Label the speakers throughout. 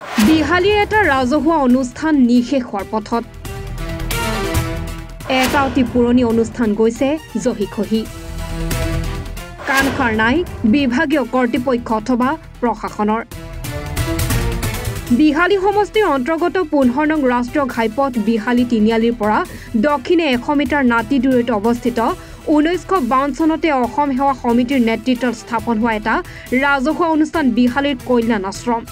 Speaker 1: বিহালীৰ এটা ৰাজহুৱা অনুষ্ঠান নিশেষ হোৱাৰ পথত এটা অতি পুৰণি অনুষ্ঠান গৈছে জহিখহি কাণসাৰ নাই বিভাগীয় কৰ্তৃপক্ষ অথবা প্ৰশাসনৰ বিহালী সমষ্টিৰ অন্তৰ্গত 15 নং ৰাষ্ট্ৰীয় ঘাইপথ বিহালী তিনিআলিৰ পৰা দক্ষিণে 100 মিটাৰ নাতি দূৰৈত অৱস্থিত 1952 চনতে অসম সেৱা সমিতিৰ নেতৃত্বত স্থাপন হোৱা এটা ৰাজহুৱা অনুষ্ঠান বিহালীৰ কল্যাণ আশ্ৰম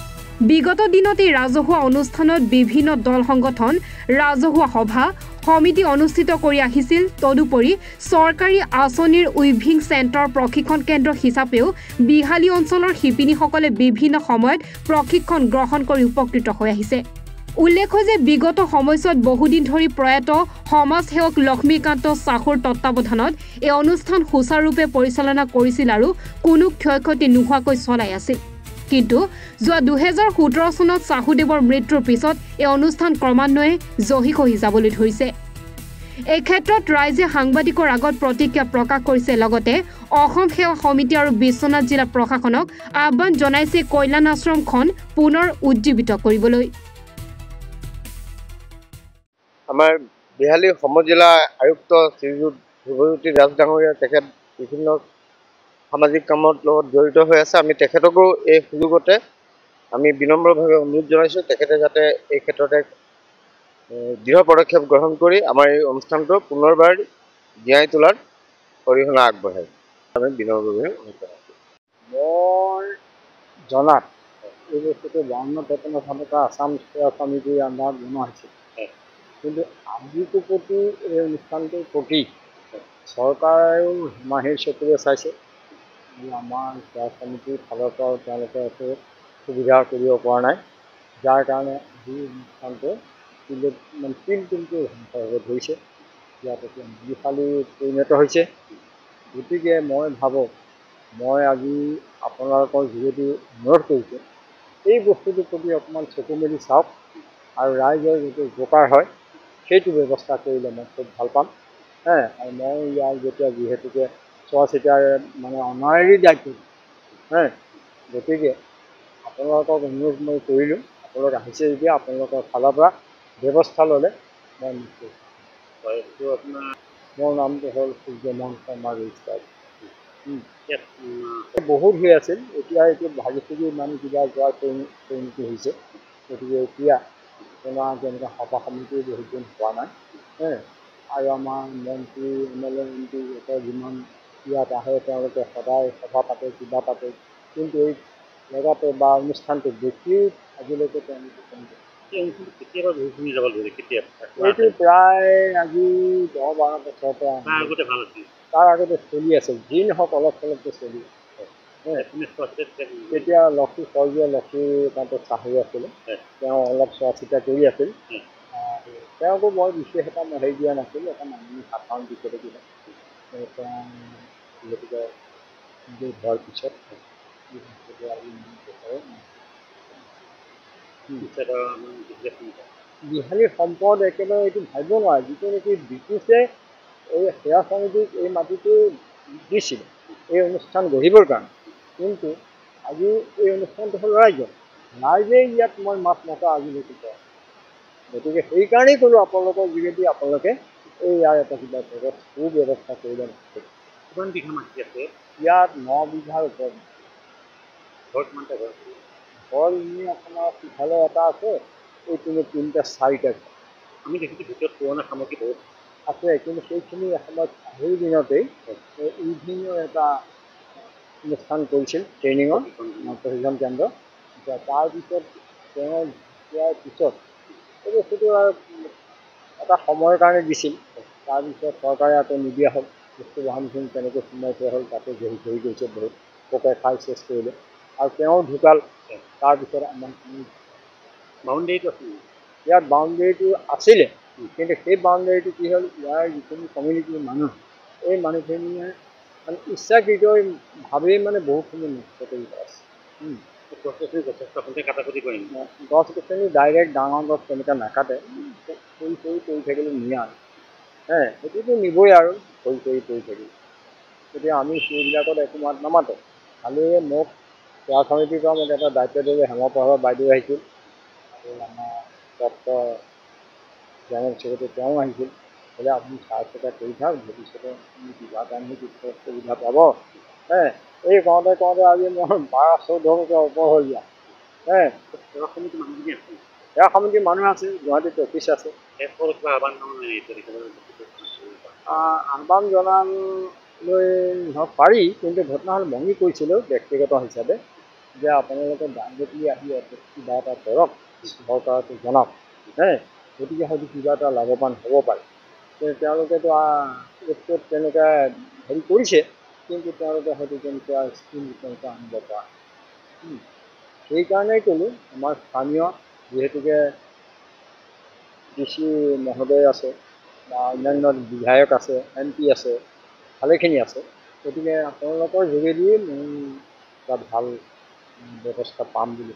Speaker 1: বিগত দিনত এই ৰাজহুৱা অনুষ্ঠানত বিভিন্ন দল সংগঠন ৰাজহুৱা সভা সমিতি অনুষ্ঠিত কৰি আহিছিল তদুপৰি চৰকাৰী আঁচনিৰ উইভিং চেণ্টাৰ প্ৰশিক্ষণ কেন্দ্ৰ হিচাপেও বিহালী অঞ্চলৰ শিপিনীসকলে বিভিন্ন সময়ত প্ৰশিক্ষণ গ্ৰহণ কৰি উপকৃত হৈ আহিছে উল্লেখ্য যে বিগত সময়ছোৱাত বহুদিন ধৰি প্ৰয়াত সমাজ সেৱক লক্ষ্মীকান্ত সাহুৰ তত্ত্বাৱধানত এই অনুষ্ঠান সুচাৰুৰূপে পৰিচালনা কৰিছিল আৰু কোনো ক্ষয়ক্ষতি নোহোৱাকৈ চলাই আছিল কিন্তু যোৱা 2017 চনত সাহুদেৱৰ মৃত্যুৰ পিছত এই অনুষ্ঠান ক্ৰমান্বয়ে জহিখহি যাবলৈ ধৰিছে এই ক্ষেত্ৰত ৰাইজে সাংবাদিকৰ আগত প্ৰতিক্ৰিয়া প্ৰকাশ কৰিছে লগতে অসম সেৱা সমিতি আৰু বিশ্বনাথ জিলা প্ৰশাসনক আহ্বান জনাইছে কল্যাণ আশ্ৰমখন পুনৰ উজ্জীৱিত কৰিবলৈ
Speaker 2: আমাৰ বিহালী সমজিলা আয়ুক্ত শ্ৰীযুত ধ্ৰুৱজ্যোতি দাস ডাঙৰীয়া তেখেত বিভিন্ন সামাজিক কামত লগত জড়িত হৈ আছে আমি তেখেতকো এই সুযোগতে আমি বিনম্ৰভাৱে অনুৰোধ জনাইছোঁ তেখেতে যাতে এই ক্ষেত্ৰতে দৃঢ় পদক্ষেপ গ্ৰহণ কৰি আমাৰ এই অনুষ্ঠানটো পুনৰবাৰ জীয়াই তোলাৰ অৰিহণা আগবঢ়ায় আমি বিনম্ৰভাৱে অনুৰোধ জনাইছোঁ
Speaker 3: মই জনাত এই বস্তুটো 52-53 চনৰ পৰা আসাম সেৱা সমিতিৰ আণ্ডাৰত বনোৱা হৈছিল কিন্তু আজিৰ প্ৰতি এই অনুষ্ঠানটোৰ প্ৰতি চৰকাৰেও মাহিৰ চকুৰে চাইছে আমাৰ সেৱা সমিতিৰ ফালৰ পৰাও তেওঁলোকে একো সুবিধা কৰিব পৰা নাই যাৰ কাৰণে এই অনুষ্ঠানটো তিলতিলকৈ ধ্বংস হ'ব ধৰিছে ইয়াত এতিয়া বিহালী পৰিণত হৈছে গতিকে মই ভাবোঁ মই আজি আপোনালোকৰ যোগেদি অনুৰোধ কৰিছোঁ এই বস্তুটোৰ প্ৰতি অকণমান চকু মেলি চাওক আৰু ৰাইজৰ যিটো উপকাৰ হয় সেইটো ব্যৱস্থা কৰিলে মই খুব ভাল পাম আৰু মই ইয়াৰ যেতিয়া যিহেতুকে চোৱা চিতাৰ অনাৰী দায়িত্ব গতিকে আপোনালোকক অনুৰোধ মই কৰিলোঁ আপোনালোক আহিছে যেতিয়া আপোনালোকৰ ফালৰ পৰা ব্যৱস্থা ল'লে মই নিশ্চয় হয় এইটো আপোনাৰ মোৰ নামটো হ'ল সূৰ্যমোহন শৰ্মা ৰেজিষ্টাৰ বহুত হৈ আছিল এতিয়া এইটো ভাগি থাকি ইমান কিবা যোৱাৰ পৰিণতি হৈছে গতিকে এতিয়া আপোনাৰ তেনেকুৱা সভা সমিতি বহুত দিন হোৱা নাই আৰু আমাৰ মন্ত্ৰী MLA মন্ত্ৰী যিমান ইয়াত আহে তেওঁলোকে সদায় সভা পাতে কিবা পাতে কিন্তু এই জেগাটো বা অনুষ্ঠানটো দেখি আজিলৈকে তেওঁলোকে কেতিয়াবা ঘূৰি যাব ধৰে এইটো প্ৰায় আজি 10-12 বছৰৰ পৰা তাৰ আগতে চলি আছে যি নহওক অলপ চলপকৈ চলি তেতিয়া স্বৰ্গীয় লক্ষ্মীকান্ত সাহু আছিলে তেওঁ অলপ চোৱা চিতা কৰি আছিল তেওঁকো মই বিশেষ এটা হেৰি দিয়া নাছিলোঁ এটা মানুহ সাধাৰণ দিশতে কিবা তেওঁ গতিকে হোৱাৰ পিছত বিহালীৰ সম্পদ একেবাৰে এইটো ভাবিব নোৱাৰে যিটো নেকি ব্ৰিটিছে এই সেৱা সমিতিক এই মাটিটো দিছিল এই অনুষ্ঠান গঢ়িবৰ কাৰণে কিন্তু আজি এই অনুষ্ঠানটো হ'ল ৰাইজেই ইয়াত মই মাত মতা আজিলৈকে কৰা গতিকে সেইকাৰণেই ক'লোঁ আপোনালোকৰ যোগেদি আপোনালোকে এই ইয়াৰ এটা কিবা সুব্যৱস্থা কৰিলে নহয় কিমান বিঘা মাটি আছে ইয়াত 9 বিঘাৰ ওপৰত ঘৰ কিমানটা ঘৰ এনেই আপোনাৰ সিফালে এটা আছে এই 3-4টা আমি দেখিছোঁ ভিতৰত পুৰণা সামগ্ৰী বহুত আছে কিন্তু সেইখিনি এসময়ত সেই দিনতেই ইভিনিঙৰ এটা অনুষ্ঠান কৰিছিল ট্ৰেইনিঙৰ প্ৰশিক্ষণ কেন্দ্ৰ এতিয়া তাৰপিছত তেওঁ দিয়াৰ পিছত এই বস্তুটো আৰু এটা সময়ৰ কাৰণে দিছিল তাৰপিছত চৰকাৰে আকৌ নিদিয়া হ'ল বস্তু বাহানখিনি তেনেকৈ সোমাই থোৱা হ'ল তাতে ঘূৰি গৈছে বহুত পোকে খাই চেষ্টা কৰিলে আৰু তেওঁ ঢুকাল তাৰপিছত আমাৰ বাউণ্ডেৰীটো আছিল ইয়াত বাউণ্ডেৰীটো আছিলে কিন্তু সেই বাউণ্ডেৰীটো কি হ'ল ইয়াৰ যিখিনি কমিউনিটিৰ মানুহ এই মানুহখিনিয়ে ইচ্ছাকৃতভাৱেই বহুতখিনি নষ্ট কৰি আছে গছ গছনি ডাইৰেক্ট ডাঙৰ গছ তেনেকৈ নাকাটে কৰি থাকিলে নিয়া সেইটোতো নিবই আৰু কৰি থাকিব গতিকে আমি সেইবিলাকত একো মাত নামাতোঁ খালি মোক সেৱা সমিতিৰ পৰা মোক এটা দায়িত্ব দিলে হেমপ্ৰভা বাইদেউ আহিছিল আমাৰ প্ৰাপ্ত জেনেৰেল ছেক্ৰেটাৰী তেওঁ আহিছিল বোলে আপুনি চাই চিতা কৰি থাক ভৱিষ্যতে কিবা এটা কিছু সুবিধা পাব এই কওঁতে আজি মই 12-14 বছৰ ওপৰ হ'ল দিয়া সেৱা সমিতিৰ মানুহ আছে গুৱাহাটীত অফিচ আছে আহ্বান জনালৈ পাৰি কিন্তু ঘটনা হ'ল মঙি কৈছিলোঁ ব্যক্তিগত হিচাপে যে আপোনালোকে ডাইৰেক্টলি আহি কিবা এটা কৰক চৰকাৰক জনাওক গতিকে হয়তো কিবা এটা লাভৱান হ'ব পাৰে তেওঁলোকেতো তেনেকৈ হেৰি কৰিছে কিন্তু তেওঁলোকে হয়তো তেনেকুৱা স্কিম তেনেকুৱা আনিব পৰা সেইকাৰণেই ক'লোঁ আমাৰ স্থানীয় যিহেতুকে DC মহোদয় আছে বা অন্যান্য বিধায়ক আছে MP আছে ভালেখিনি আছে গতিকে আপোনালোকৰ যোগেদি এটা ভাল ব্যৱস্থা পাম বুলি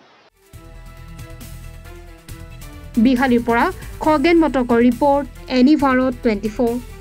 Speaker 1: বিহালীৰ পৰা খগেন মটকৰ ৰিপৰ্ট এনি ভাৰত 24